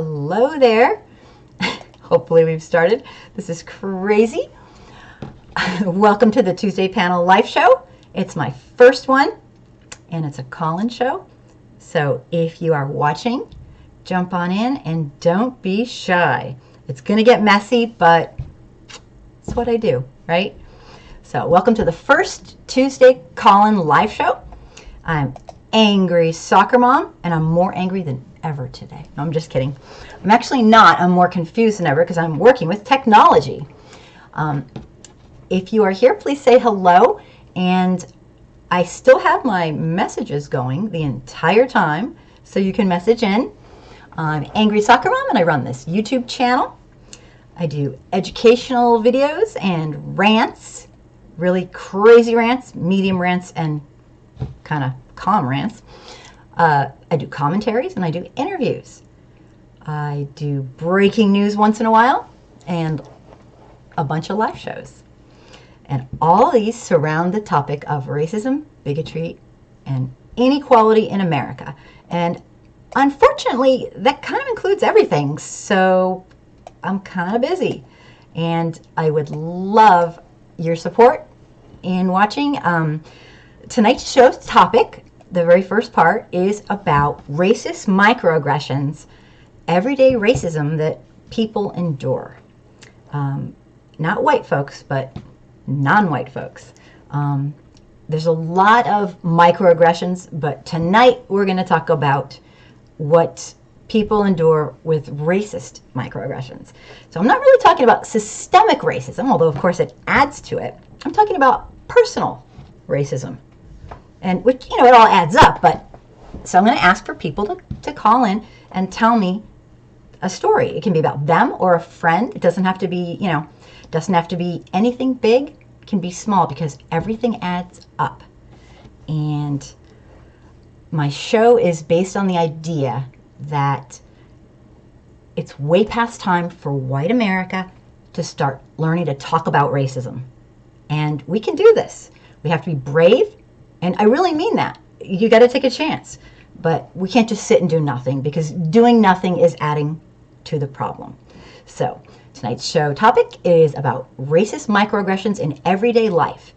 Hello there. Hopefully we've started. This is crazy. Welcome to the Tuesday Panel Live Show. It's my first one, and it's a call-in show. So if you are watching, jump on in and don't be shy. It's going to get messy, but it's what I do, right? So welcome to the first Tuesday call-in live show. I'm angry soccer mom, and I'm more angry than ever today. No, I'm just kidding. I'm actually not. I'm more confused than ever because I'm working with technology. If you are here, please say hello. And I still have my messages going the entire time, so you can message in. I'm Angry Soccer Mom, and I run this YouTube channel. I do educational videos and rants, really crazy rants, medium rants, and kind of calm rants. I do commentaries and I do interviews. I do breaking news once in a while and a bunch of live shows. And all these surround the topic of racism, bigotry, and inequality in America. And unfortunately, that kind of includes everything. So I'm kind of busy. And I would love your support in watching. Tonight's show's topic, the very first part, is about racist microaggressions, everyday racism that people endure. Not white folks, but non-white folks. There's a lot of microaggressions, but tonight we're going to talk about what people endure with racist microaggressions. So I'm not really talking about systemic racism, although of course it adds to it. I'm talking about personal racism. And which, it all adds up, but so I'm going to ask for people to call in and tell me a story. It can be about them or a friend. It doesn't have to be, doesn't have to be anything big. It can be small because everything adds up. And my show is based on the idea that it's way past time for white America to start learning to talk about racism. And we can do this. We have to be brave. And I really mean that. You got to take a chance. But we can't just sit and do nothing, because doing nothing is adding to the problem. So tonight's show topic is about racist microaggressions in everyday life.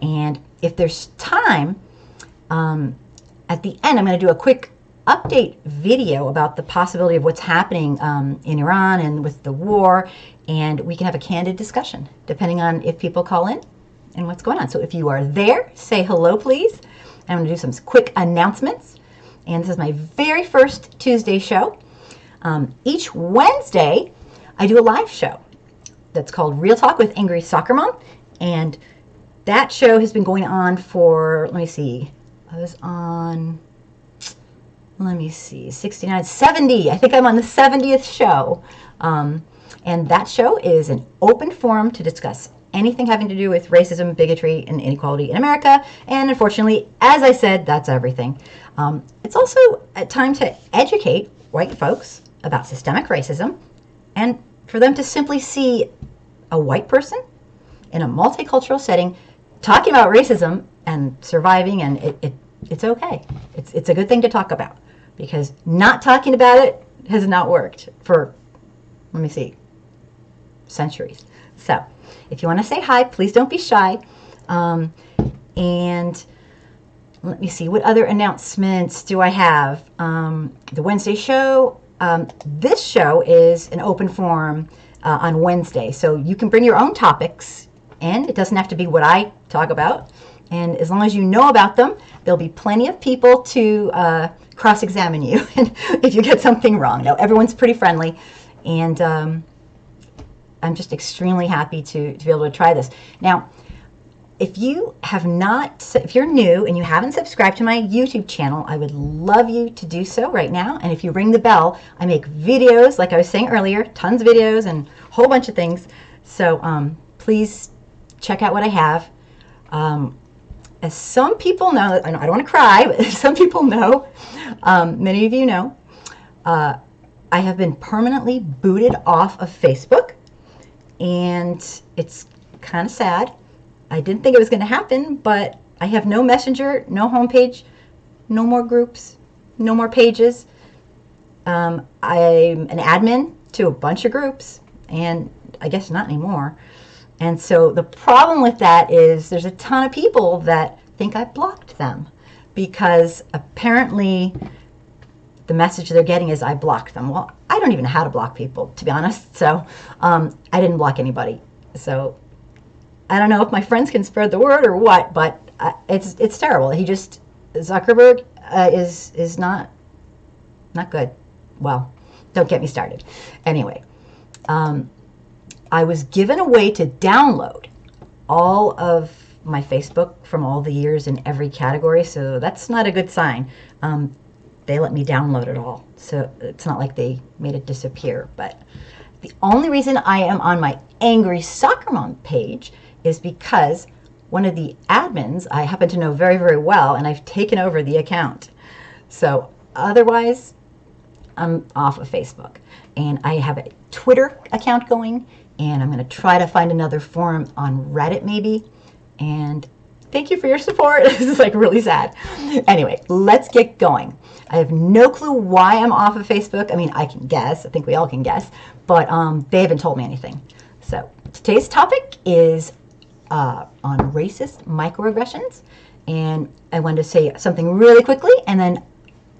And if there's time, at the end, I'm going to do a quick update video about the possibility of what's happening in Iran and with the war. And we can have a candid discussion, depending on if people call in and what's going on. So if you are there, say hello, please. I'm going to do some quick announcements. And this is my very first Tuesday show. Each Wednesday, I do a live show that's called Real Talk with Angry Soccer Mom. And that show has been going on for, let me see, I was on, 69, 70. I think I'm on the 70th show. And that show is an open forum to discuss anything having to do with racism, bigotry, and inequality in America. And unfortunately, as I said, that's everything. It's also a time to educate white folks about systemic racism and for them to simply see a white person in a multicultural setting talking about racism and surviving, and it's okay. It's a good thing to talk about, because not talking about it has not worked for, centuries. So if you want to say hi, please don't be shy. And let me see, what other announcements do I have? The Wednesday show. This show is an open forum on Wednesday. So you can bring your own topics in. It doesn't have to be what I talk about. And as long as you know about them, there'll be plenty of people to cross-examine you if you get something wrong. Now, everyone's pretty friendly. And I'm just extremely happy to be able to try this. Now, if you're new and you haven't subscribed to my YouTube channel, I would love you to do so right now. And if you ring the bell, I make videos, like I was saying earlier, tons of videos and a whole bunch of things. So please check out what I have. As some people know, I don't want to cry, but some people know, many of you know, I have been permanently booted off of Facebook. And it's kind of sad. I didn't think it was going to happen, but I have no messenger, no homepage, no more groups, no more pages. I'm an admin to a bunch of groups, and I guess not anymore. And so the problem with that is there's a ton of people that think I blocked them because apparently the message they're getting is I blocked them. Well, I don't even know how to block people, to be honest. So I didn't block anybody. So I don't know if my friends can spread the word or what, but it's terrible. Zuckerberg is not good. Well, don't get me started. Anyway, I was given a way to download all of my Facebook from all the years in every category, so that's not a good sign. They let me download it all, so it's not like they made it disappear. But the only reason I am on my Angry Soccer Mom page is because one of the admins I happen to know very, very well, and I've taken over the account. So otherwise, I'm off of Facebook. And I have a Twitter account going, and I'm going to try to find another forum on Reddit maybe. And thank you for your support. This is like really sad. Anyway, let's get going. I have no clue why I'm off of Facebook. I mean, I can guess. I think we all can guess. But they haven't told me anything. So today's topic is on racist microaggressions. And I wanted to say something really quickly, and then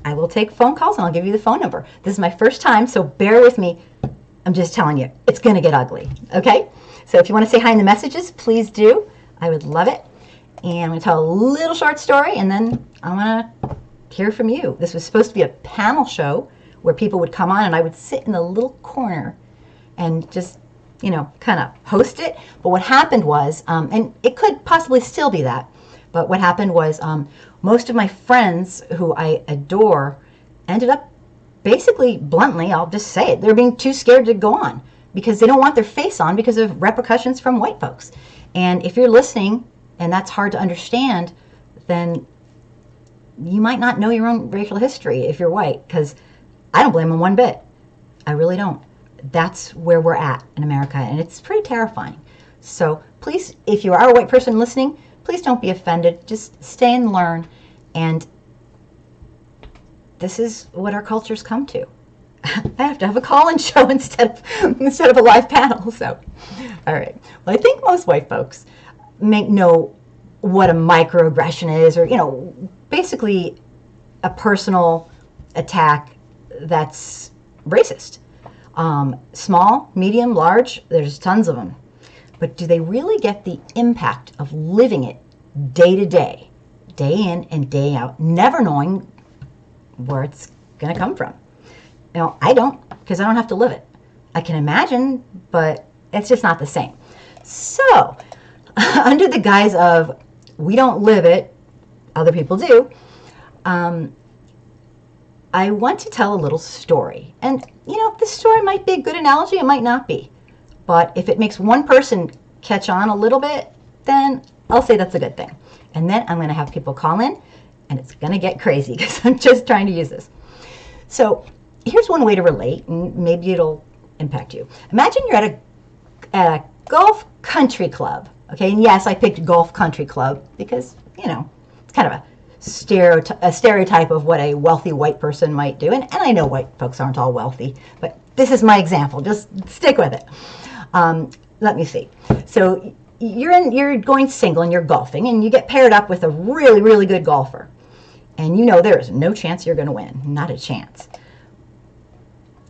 I will take phone calls, and I'll give you the phone number. This is my first time, so bear with me. I'm just telling you, it's going to get ugly, okay? So if you want to say hi in the messages, please do. I would love it. And I'm going to tell a little short story, and then I want to hear from you. This was supposed to be a panel show where people would come on, and I would sit in the little corner and just, you know, kind of host it. But what happened was, and it could possibly still be that, but what happened was most of my friends who I adore ended up basically, bluntly, I'll just say it, they're being too scared to go on because they don't want their face on because of repercussions from white folks. And if you're listening and that's hard to understand, then you might not know your own racial history if you're white, because I don't blame them one bit. I really don't. That's where we're at in America, and it's pretty terrifying. So please, if you are a white person listening, please don't be offended. Just stay and learn. And this is what our culture's come to. I have to have a call-in show instead of a live panel. So, all right. Well, I think most white folks know what a microaggression is, or, you know, basically a personal attack that's racist. Small, medium, large, there's tons of them. But do they really get the impact of living it day to day, day in and day out, never knowing where it's going to come from? You know, I don't, because I don't have to live it. I can imagine, but it's just not the same. So, under the guise of we don't live it, other people do, I want to tell a little story. And, you know, this story might be a good analogy, it might not be. But if it makes one person catch on a little bit, then I'll say that's a good thing. And then I'm going to have people call in, and it's going to get crazy because I'm just trying to use this. So here's one way to relate, and maybe it'll impact you. Imagine you're at a golf country club. Okay, and yes, I picked golf country club because, you know, it's kind of a stereotype of what a wealthy white person might do. And I know white folks aren't all wealthy, but this is my example. Just stick with it. Let me see. So you're going single and you're golfing, and you get paired up with a really, really good golfer. And you know there is no chance you're going to win. Not a chance.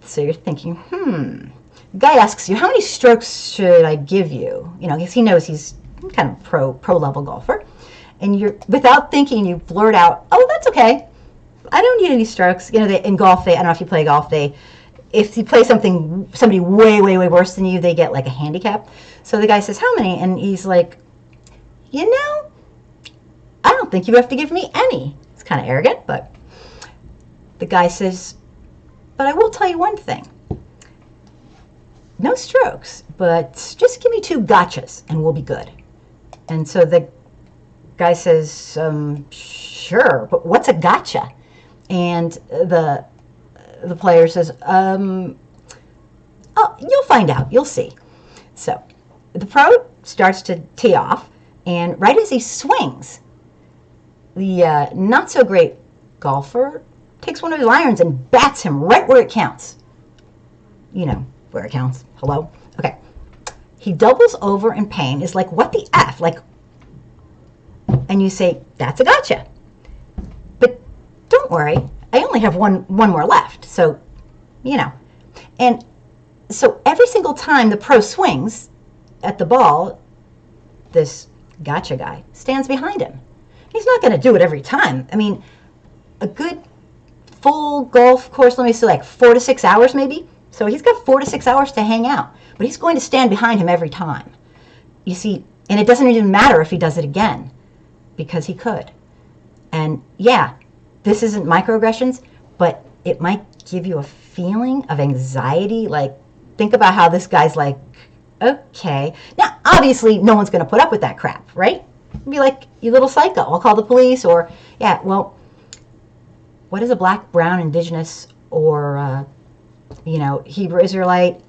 So you're thinking, guy asks you, how many strokes should I give you? You know, because he knows he's kind of pro level golfer. And you're, without thinking, you blurt out, oh, that's okay. I don't need any strokes. You know, in golf, I don't know if you play golf, if you play somebody way, way, way worse than you, they get like a handicap. So the guy says, how many? And he's like, you know, I don't think you have to give me any. It's kind of arrogant, but the guy says, but I will tell you one thing. No strokes, but just give me 2 gotchas and we'll be good. And so the guy says, sure, but what's a gotcha? And the player says, oh, you'll find out. You'll see. So the pro starts to tee off, and right as he swings, the not-so-great golfer takes one of his irons and bats him right where it counts. You know, where it counts. Hello? Okay. He doubles over in pain. Is like, what the F? Like, and you say, that's a gotcha. But don't worry. I only have one more left. So, you know. And so every single time the pro swings at the ball, this gotcha guy stands behind him. He's not going to do it every time. I mean, a good full golf course, let me say like 4 to 6 hours maybe. So he's got 4 to 6 hours to hang out. But he's going to stand behind him every time. You see, and it doesn't even matter if he does it again, because he could. And yeah, this isn't microaggressions, but it might give you a feeling of anxiety. Like, think about how this guy's like, okay. Now, obviously, no one's going to put up with that crap, right? Be like, you little psycho, I'll call the police. Or, yeah, well, what does a black, brown, indigenous, or, you know, Hebrew Israelite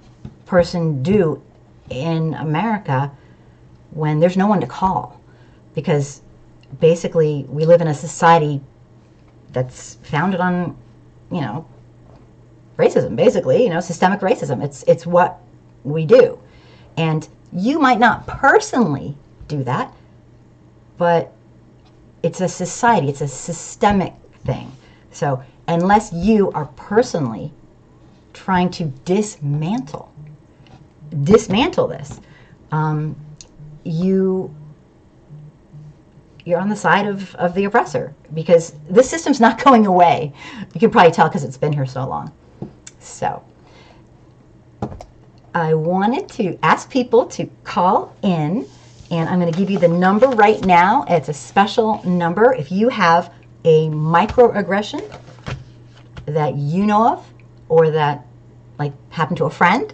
person do in America when there's no one to call? Because basically, we live in a society that's founded on, you know, racism, basically, you know, systemic racism. It's what we do. And you might not personally do that, but it's a society, it's a systemic thing. So unless you are personally trying to dismantle this, you're on the side of the oppressor, because this system's not going away. You can probably tell because it's been here so long. So I wanted to ask people to call in, and I'm going to give you the number right now. It's a special number. If you have a microaggression that you know of, or that like happened to a friend,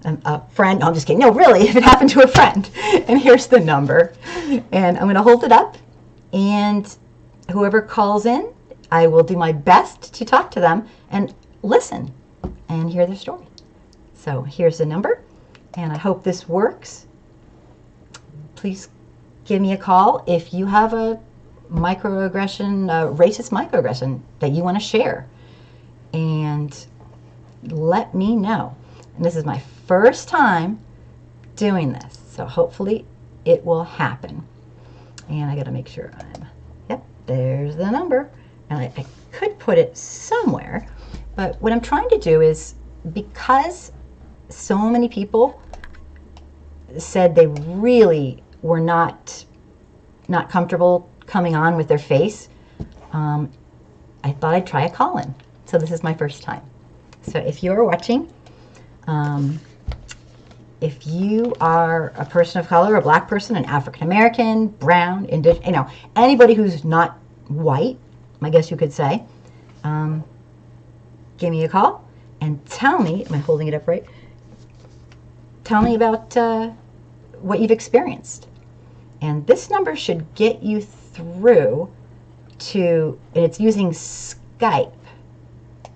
no, I'm just kidding. No, really, if it happened to a friend. And here's the number. And I'm going to hold it up, and whoever calls in, I will do my best to talk to them and listen and hear their story. So here's the number, and I hope this works. Please give me a call if you have a microaggression, racist microaggression that you want to share, and let me know. And this is my first time doing this, so hopefully it will happen. And I got to make sure yep, there's the number. And I could put it somewhere, but what I'm trying to do is, because so many people said they really were not comfortable coming on with their face, I thought I'd try a call-in. So this is my first time. So if you're watching, if you are a person of color, a black person, an African American, brown, indigenous, you know, anybody who's not white, I guess you could say, give me a call and tell me, am I holding it up right? Tell me about what you've experienced. And this number should get you through to, and it's using Skype.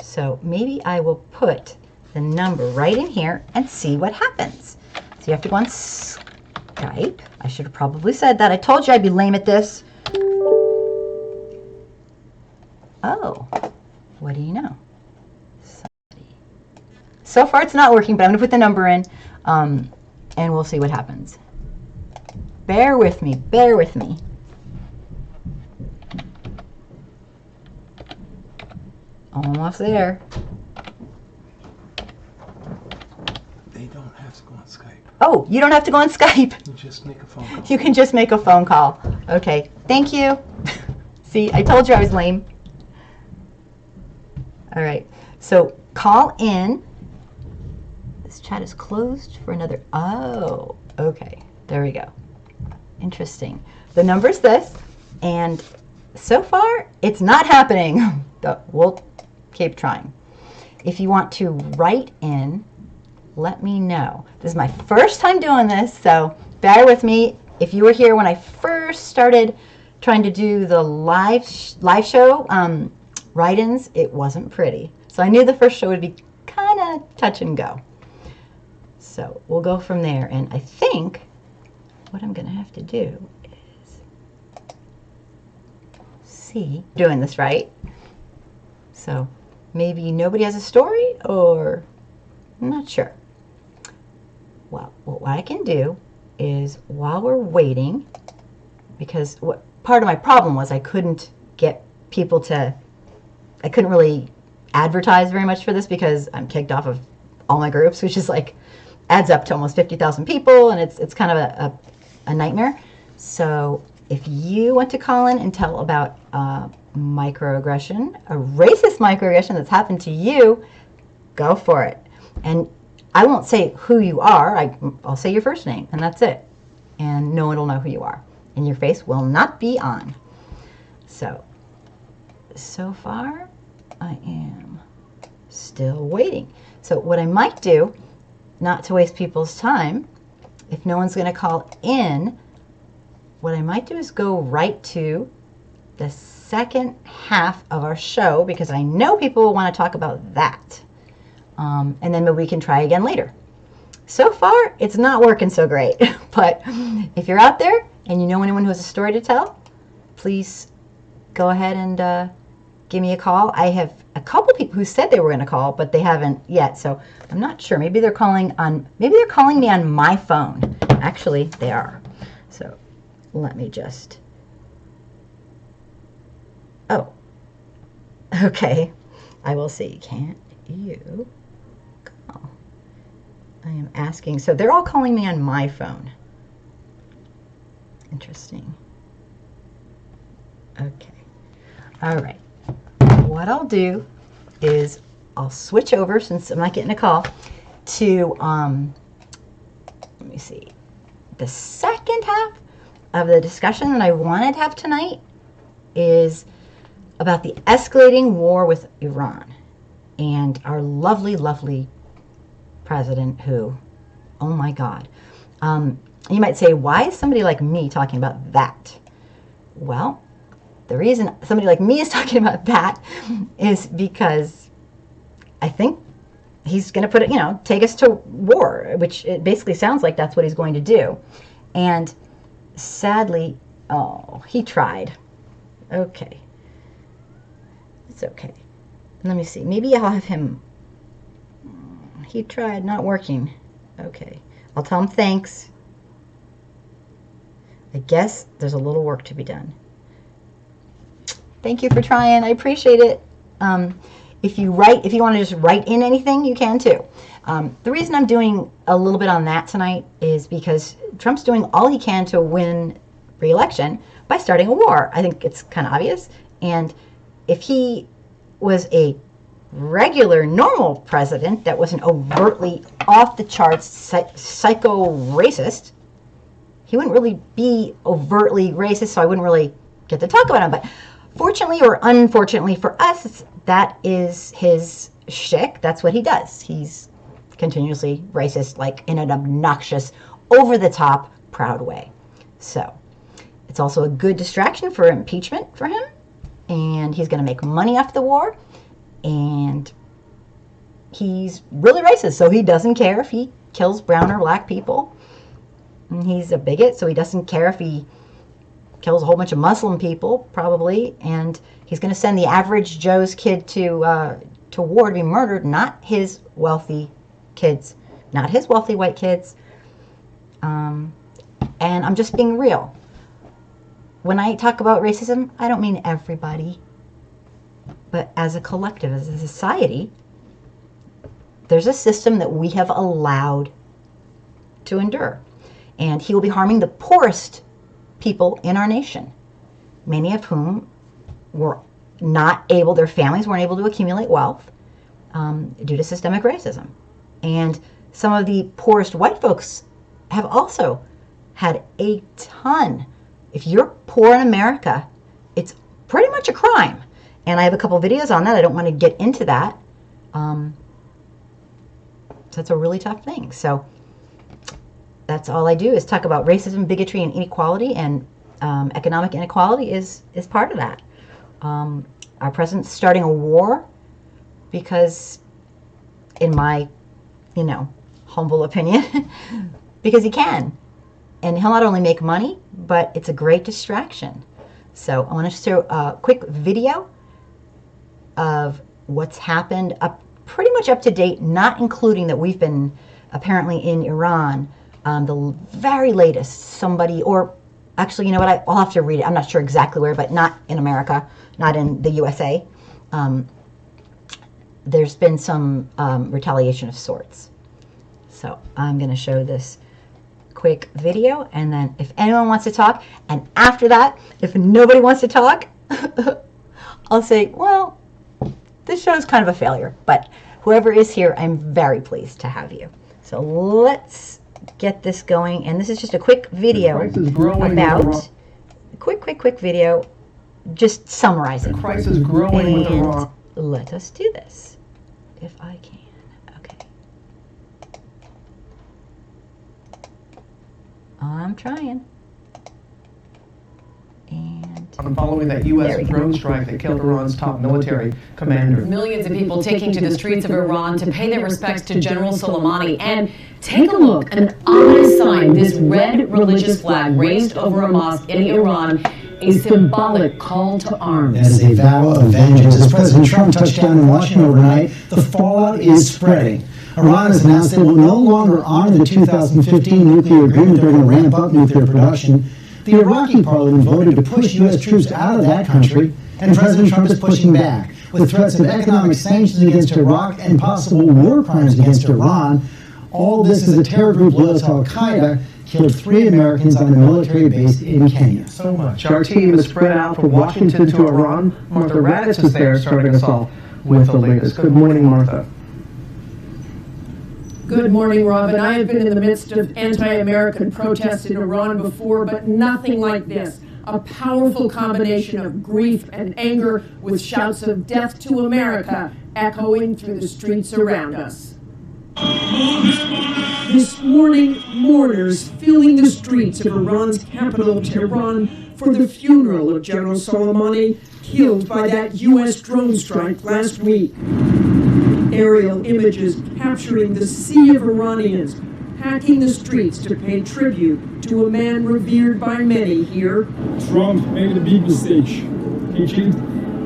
So maybe I will put the number right in here and see what happens. So you have to go on Skype. I should have probably said that. I told you I'd be lame at this. Oh, what do you know? So far it's not working, but I'm going to put the number in, and we'll see what happens. Bear with me, bear with me. Almost there. They don't have to go on Skype. Oh, you don't have to go on Skype. You just make a phone call. You can just make a phone call. Okay, thank you. See, I told you I was lame. All right, so call in. This chat is closed for another, oh, okay, there we go. Interesting. The number's this, and so far, it's not happening, but we'll keep trying. If you want to write in, let me know. This is my first time doing this, so bear with me. If you were here when I first started trying to do the live show, write-ins, it wasn't pretty. So I knew the first show would be kind of touch and go. So we'll go from there, and I think what I'm going to have to do is see, doing this right. So maybe nobody has a story, or I'm not sure. Well, what I can do is, while we're waiting, because what part of my problem was I couldn't get people to, I couldn't really advertise very much for this because I'm kicked off of all my groups, which is like adds up to almost 50,000 people, and it's kind of a nightmare. So if you want to call in and tell about microaggression, a racist microaggression that's happened to you, go for it. And I won't say who you are. I'll say your first name, and that's it. And no one will know who you are. And your face will not be on. So far, I am still waiting. So what I might do, not to waste people's time, if no one's going to call in, what I might do is go right to the second half of our show, because I know people will want to talk about that. And then maybe we can try again later. So far, it's not working so great. But if you're out there and you know anyone who has a story to tell, please go ahead and give me a call. I have a couple people who said they were going to call, but they haven't yet. So I'm not sure. Maybe they're calling me on my phone. Actually, they are. So let me just. Oh. Okay. I will see. Can't you call? I am asking. So they're all calling me on my phone. Interesting. Okay. All right. What I'll do is I'll switch over, since I'm not getting a call, to let me see, the second half of the discussion that I wanted to have tonight is about the escalating war with Iran and our lovely, lovely president who, oh my God. You might say, why is somebody like me talking about that? Well, the reason somebody like me is talking about that is because I think he's going to put it, take us to war, which it basically sounds like that's what he's going to do. And sadly, oh, he tried. Okay. It's okay. Let me see. Maybe I'll have him. He tried, not working. Okay. I'll tell him thanks. I guess there's a little work to be done. Thank you for trying. I appreciate it. If you want to just write in anything, you can too. The reason I'm doing a little bit on that tonight is because Trump's doing all he can to win re-election by starting a war. I think it's kind of obvious. And if he was a regular, normal president that wasn't overtly off the charts, psycho racist, he wouldn't really be overtly racist, so I wouldn't really get to talk about him. But fortunately or unfortunately for us, that is his shtick. That's what he does. He's continuously racist, like in an obnoxious, over-the-top, proud way. So it's also a good distraction for impeachment for him. And he's going to make money off the war. And he's really racist, so he doesn't care if he kills brown or black people. And he's a bigot, so he doesn't care if he kills a whole bunch of Muslim people, probably. And he's going to send the average Joe's kid to war to be murdered, not his wealthy kids, not his wealthy white kids. And I'm just being real. When I talk about racism, I don't mean everybody. But as a collective, as a society, there's a system that we have allowed to endure. And he will be harming the poorest people in our nation, many of whom were not able, their families weren't able to accumulate wealth due to systemic racism. And some of the poorest white folks have also had a ton. If you're poor in America, it's pretty much a crime. And I have a couple videos on that. I don't want to get into that. So it's a really tough thing. So that's all I do is talk about racism, bigotry, and inequality. And economic inequality is part of that. Our president's starting a war because, in my, humble opinion, because he can. And he'll not only make money, but it's a great distraction. So I want to show a quick video of what's happened up pretty much up to date, not including that we've been apparently in Iran. The very latest, somebody, or actually, you know what, I'll have to read it. I'm not sure exactly where, but not in America, not in the USA. There's been some retaliation of sorts. So I'm going to show this quick video, and then if anyone wants to talk, and after that, if nobody wants to talk, I'll say, well, this show is kind of a failure, but whoever is here, I'm very pleased to have you. So let's get this going, and this is just a quick video about, quick video, just summarizing. The crisis is growing with Iran. Let us do this, if I can. Okay. I'm trying. And following that U.S. drone strike that killed Iran's top military commander. Millions of people taking to the streets of Iran to pay their respects to General Soleimani. And take a look, an ominous sign, this red religious flag raised over a mosque in Iran, a symbolic call to arms. As a vow of vengeance, as President Trump touched down in Washington overnight, the fallout is spreading. Iran has announced they will no longer honor the 2015 nuclear agreement. They're going to ramp up nuclear production. The Iraqi parliament voted to push U.S. troops out of that country, and President Trump is pushing back with threats of economic sanctions against Iraq and possible war crimes against Iran. All this is a terror group loyal to al-Qaeda killed 3 Americans on a military base in Kenya. So much. Our team is spread out from Washington to Iran. Martha Raddatz is there starting us off with the latest. Good morning, Martha. Good morning, Rob. And I have been in the midst of anti-American protests in Iran before, but nothing like this. A powerful combination of grief and anger with shouts of death to America echoing through the streets around us. This morning, mourners filling the streets of Iran's capital, Tehran, for the funeral of General Soleimani, killed by that U.S. drone strike last week. Aerial images capturing the sea of Iranians packing the streets to pay tribute to a man revered by many here. Trump made a big mistake. He killed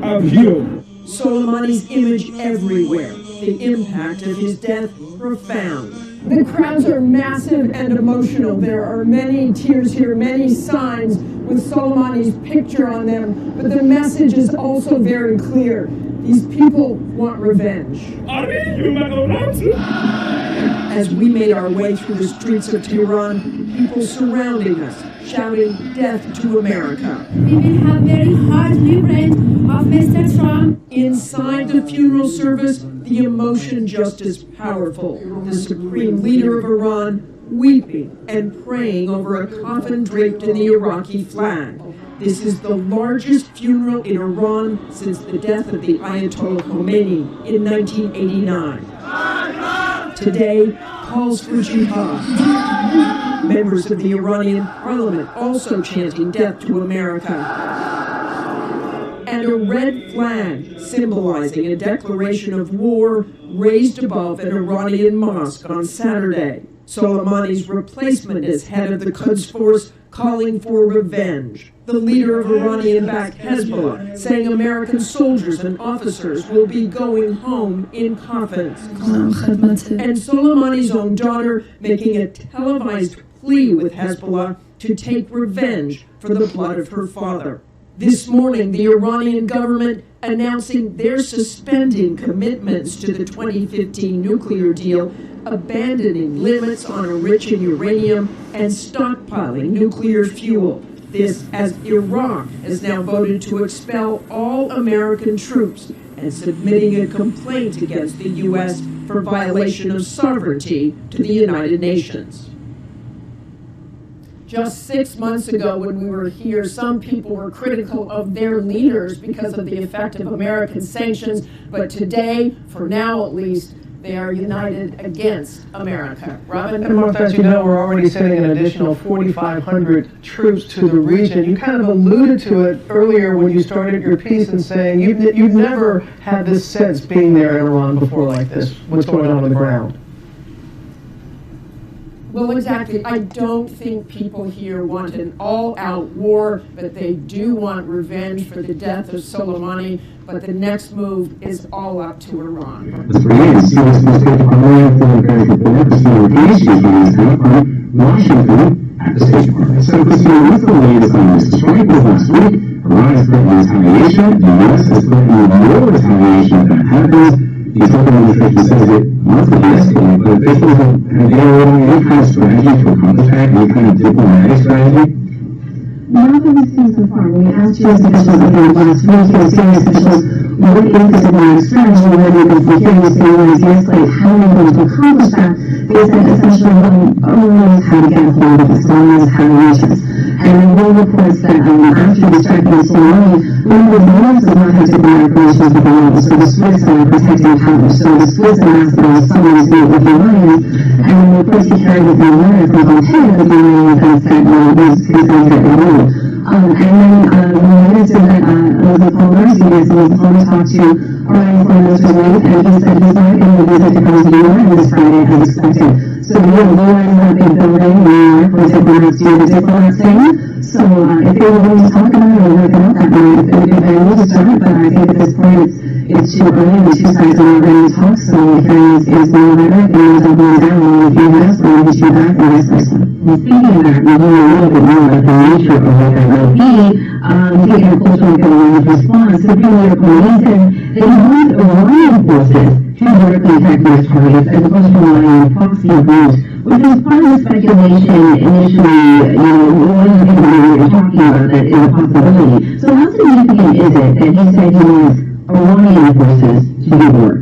our hero. Soleimani's image everywhere. The impact of his death profound. The crowds are massive and emotional. There are many tears here, many signs with Soleimani's picture on them, but the message is also very clear. These people want revenge. As we made our way through the streets of Tehran, people surrounding us, shouting death to America. We will have very hard reprint of Mr. Trump. Inside the funeral service, the emotion just as powerful. The supreme leader of Iran weeping and praying over a coffin draped in the Iraqi flag. This is the largest funeral in Iran since the death of the Ayatollah Khomeini in 1989. Today calls for jihad. Members of the Iranian parliament also chanting death to America. And a red flag symbolizing a declaration of war raised above an Iranian mosque on Saturday. Soleimani's replacement as head of the Quds Force calling for revenge. The leader of Iranian-backed Hezbollah saying American soldiers and officers will be going home in coffins. And Soleimani's own daughter making a televised plea with Hezbollah to take revenge for the blood of her father. This morning, the Iranian government announcing they're suspending commitments to the 2015 nuclear deal, abandoning limits on enriching uranium, and stockpiling nuclear fuel. This as Iraq has now voted to expel all American troops and submitting a complaint against the U.S. for violation of sovereignty to the United Nations. Just 6 months ago when we were here, some people were critical of their leaders because of the effect of American sanctions, but today, for now at least, they are united against America. Robin? And Martha, as you know, we're already sending an additional 4,500 troops to the region. You kind of alluded to it earlier when you started your piece in saying you've never had this sense being there in Iran before like this. What's going on the ground? Well, exactly. I don't think people here want an all-out war, but they do want revenge for the death of Soleimani. But the next move is all up to Iran. That's great. See what's the State Department for the Christina Casey is coming from Washington at the State Department. So, Christina, what's the latest on this? The strike was last week. Iran is threatening retaliation. The U.S. is threatening more retaliation if that happens. The Trump administration says it wants to de-escalate, but officials have they already any kind of strategy to accomplish that? Any kind of diplomatic strategy? Not that we've seen so far. When we asked U.S. officials again last week, U.S. senior officials, what is the diplomatic strategy, where they go from here, they want to de-escalate, how are we going to accomplish that? They said essentially, one knows how to get a hold of us, one knows how to reach us. And one reports that after the strike in Soleimani, one of the U.S. does not have diplomatic relations with Iran, so the Swiss are protecting power. So the Swiss ambassador was summoned to meet with the Iranians, and the reports he carried with him letter from Pompeo that the Iranians said, well, this is under Iran. And then we noticed that Elizabeth Palmer's unit, Elizabeth Palmer talked to Iranian Foreign Minister Wade, and he said he's not going to visit to come to the UN this Friday as expected. So we have lawyers in that big building in New York where diplomats do the diplomat thing. So if they were willing to talk about it, we'll work it out that night. If they need to start, but I think at this point it's too early. The two sides are not ready to talk, so hearing is no rhetoric and doubling down on the U.S. or the two back and vice versa. Well, speaking of that, we know a little bit more about the nature of what that will be. Taking a closer look at Iran's response, the premier police said they want Iranian forces to directly attack U.S. targets as opposed to relying on proxy groups, which is part of the speculation initially, one of the people we were talking about that is a possibility. So how significant is it that he said he wants Iranian forces to do the work?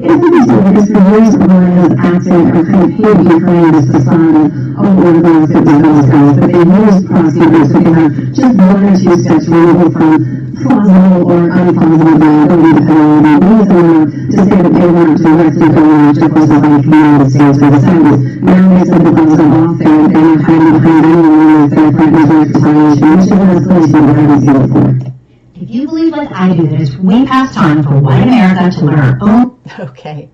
It's interesting because for years Iran has acted or kind of hid behind this facade of orthodox guys, but they've used proxy groups so they have just one or two steps removed from plausible or unplausible belief and reason to say that they want to arrest and go after forces like the United States or the Saudis. Now they said the guns are off there and they're not hiding behind anyone if they're threatening direct retaliation, which is an escalation we haven't seen before. If you believe like I do that it's way past time for white America to learn our own... Okay.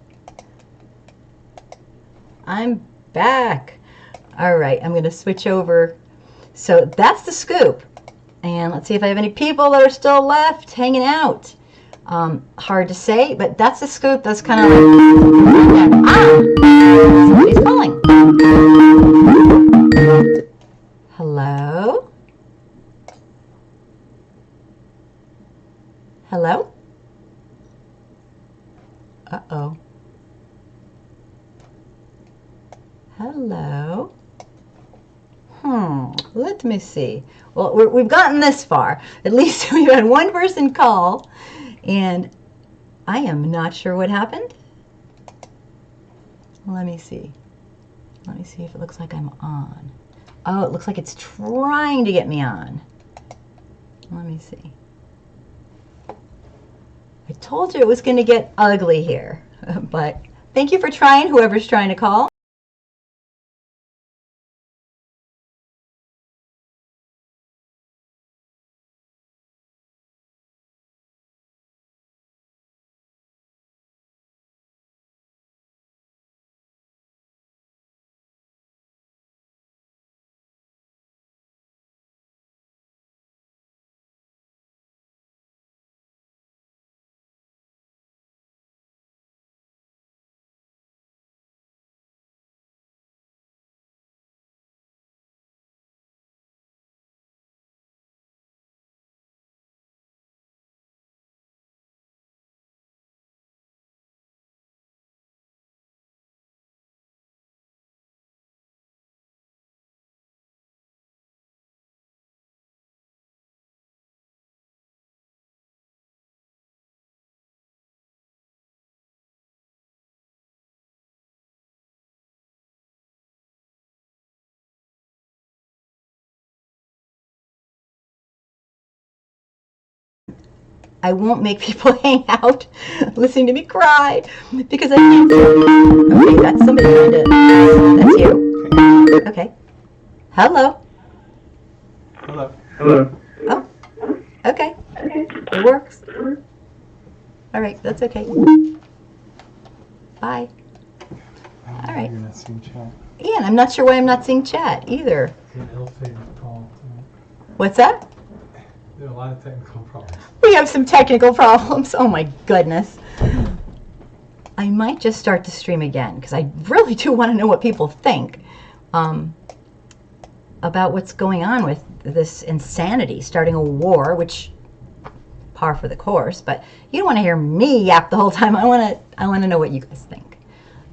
I'm back. All right, I'm going to switch over. So that's the scoop. And let's see if I have any people that are still left hanging out. Hard to say, but that's the scoop. That's kind of like... Somebody's calling. Hello? Hello? Uh-oh. Hello? Let me see. Well, we've gotten this far. At least we've had one person call, and I am not sure what happened. Let me see. Let me see if it looks like I'm on. Oh, it looks like it's trying to get me on. Let me see. I told you it was going to get ugly here, but thank you for trying, whoever's trying to call. I won't make people hang out listening to me cry because I can't. Okay, that's somebody trying to. That's you. Okay. Hello. Hello. Hello. Oh. Okay. It works. All right, that's okay. Bye. All right. You're in that same chat. Yeah, and I'm not sure why I'm not seeing chat either. What's that? There are a lot of technical problems. We have some technical problems. Oh my goodness. I might just start the stream again because I really do want to know what people think about what's going on with this insanity, starting a war, which par for the course, but you don't want to hear me yap the whole time. I want to know what you guys think.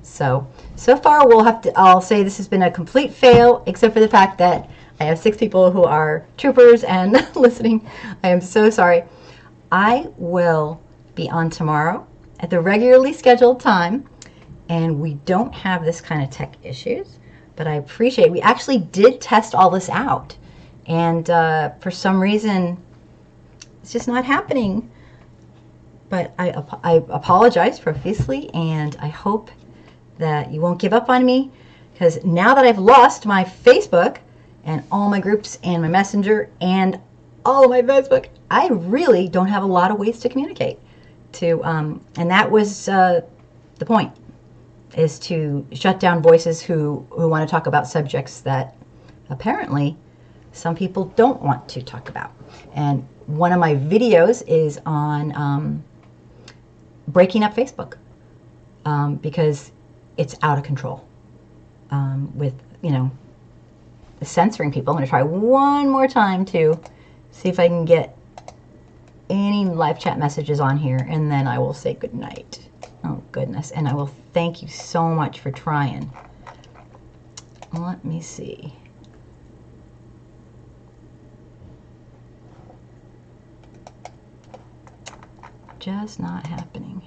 So far I'll say this has been a complete fail, except for the fact that I have 6 people who are troopers and listening. I am so sorry. I will be on tomorrow at the regularly scheduled time, and we don't have this kind of tech issues, but I appreciate we actually did test all this out, and for some reason it's just not happening. But I apologize profusely, and I hope that you won't give up on me, because now that I've lost my Facebook and all my groups and my Messenger and all of my Facebook, I really don't have a lot of ways to communicate. And that was the point, is to shut down voices who want to talk about subjects that apparently some people don't want to talk about. And one of my videos is on breaking up Facebook because it's out of control with, censoring people. I'm going to try one more time to see if I can get any live chat messages on here, and then I will say good night. Oh goodness, and I will thank you so much for trying. Let me see. Just not happening.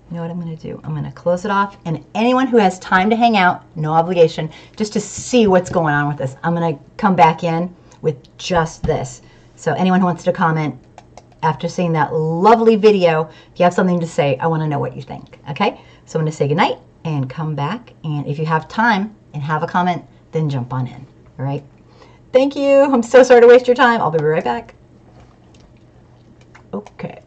You know what I'm going to do? I'm going to close it off, and anyone who has time to hang out, no obligation, just to see what's going on with this, I'm going to come back in with just this. So anyone who wants to comment after seeing that lovely video, if you have something to say, I want to know what you think. Okay? So I'm going to say goodnight and come back, and if you have time and have a comment, then jump on in. All right? Thank you. I'm so sorry to waste your time. I'll be right back. Okay.